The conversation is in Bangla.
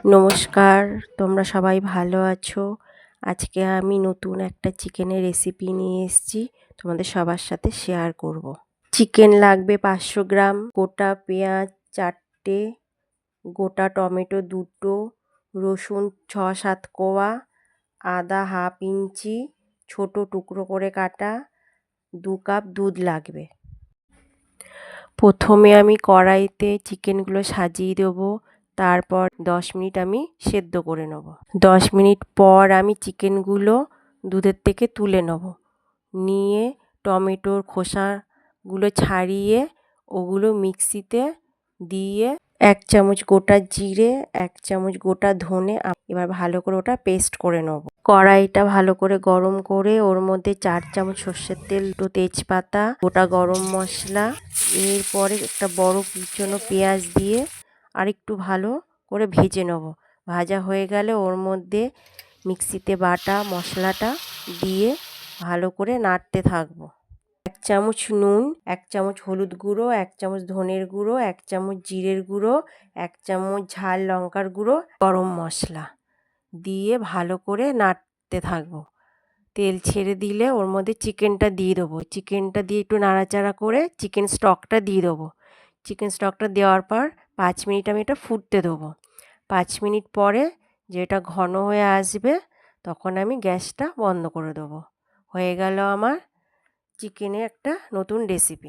নমস্কার, তোমরা সবাই ভালো আছো? আজকে আমি নতুন একটা চিকেনের রেসিপি নিয়ে এসেছি, তোমাদের সবার সাথে শেয়ার করব। চিকেন লাগবে 500 গ্রাম, গোটা পেঁয়াজ 4টে, গোটা টমেটো 2টো, রসুন 6-7 কোয়া, আদা হাফ ইঞ্চি ছোট টুকরো করে কাটা, 2 কাপ দুধ লাগবে। প্রথমে আমি কড়াইতে চিকেনগুলো সাজিয়ে দেবো, তারপর 10 মিনিট আমি সেদ্ধ করে নেব। 10 মিনিট পর আমি চিকেনগুলো দুধের থেকে তুলে নেব, নিয়ে টমেটোর খোসাগুলো ছাড়িয়ে ওগুলো মিক্সিতে দিয়ে 1 চামচ গোটা জিরে, 1 চামচ গোটা ধনে এবার ভালো করে ওটা পেস্ট করে নেব। কড়াইটা ভালো করে গরম করে ওর মধ্যে 4 চামচ সর্ষের তেল, 2 তেজপাতা, গোটা গরম মশলা, এরপরে একটা বড় কুচনো পেঁয়াজ দিয়ে আর একটু ভালো করে ভেজে নেব। ভাজা হয়ে গেলে ওর মধ্যে মিক্সিতে বাটা মশলাটা দিয়ে ভালো করে নাড়তে থাকবো। 1 চামচ নুন, 1 চামচ হলুদ গুঁড়ো, 1 চামচ ধনের গুঁড়ো, 1 চামচ জিরের গুঁড়ো, 1 চামচ ঝাল লঙ্কার গুঁড়ো, গরম মশলা দিয়ে ভালো করে নাড়তে থাকবো। তেল ছেড়ে দিলে ওর মধ্যে চিকেনটা দিয়ে দেবো। চিকেনটা দিয়ে একটু নাড়াচাড়া করে চিকেন স্টকটা দিয়ে দেবো। চিকেন স্টকটা দেওয়ার পর 5 মিনিট আমি এটা ফুটতে দেবো। 5 মিনিট পরে যেটা ঘন হয়ে আসবে তখন আমি গ্যাসটা বন্ধ করে দেবো। হয়ে গেল আমার চিকেনের একটা নতুন রেসিপি।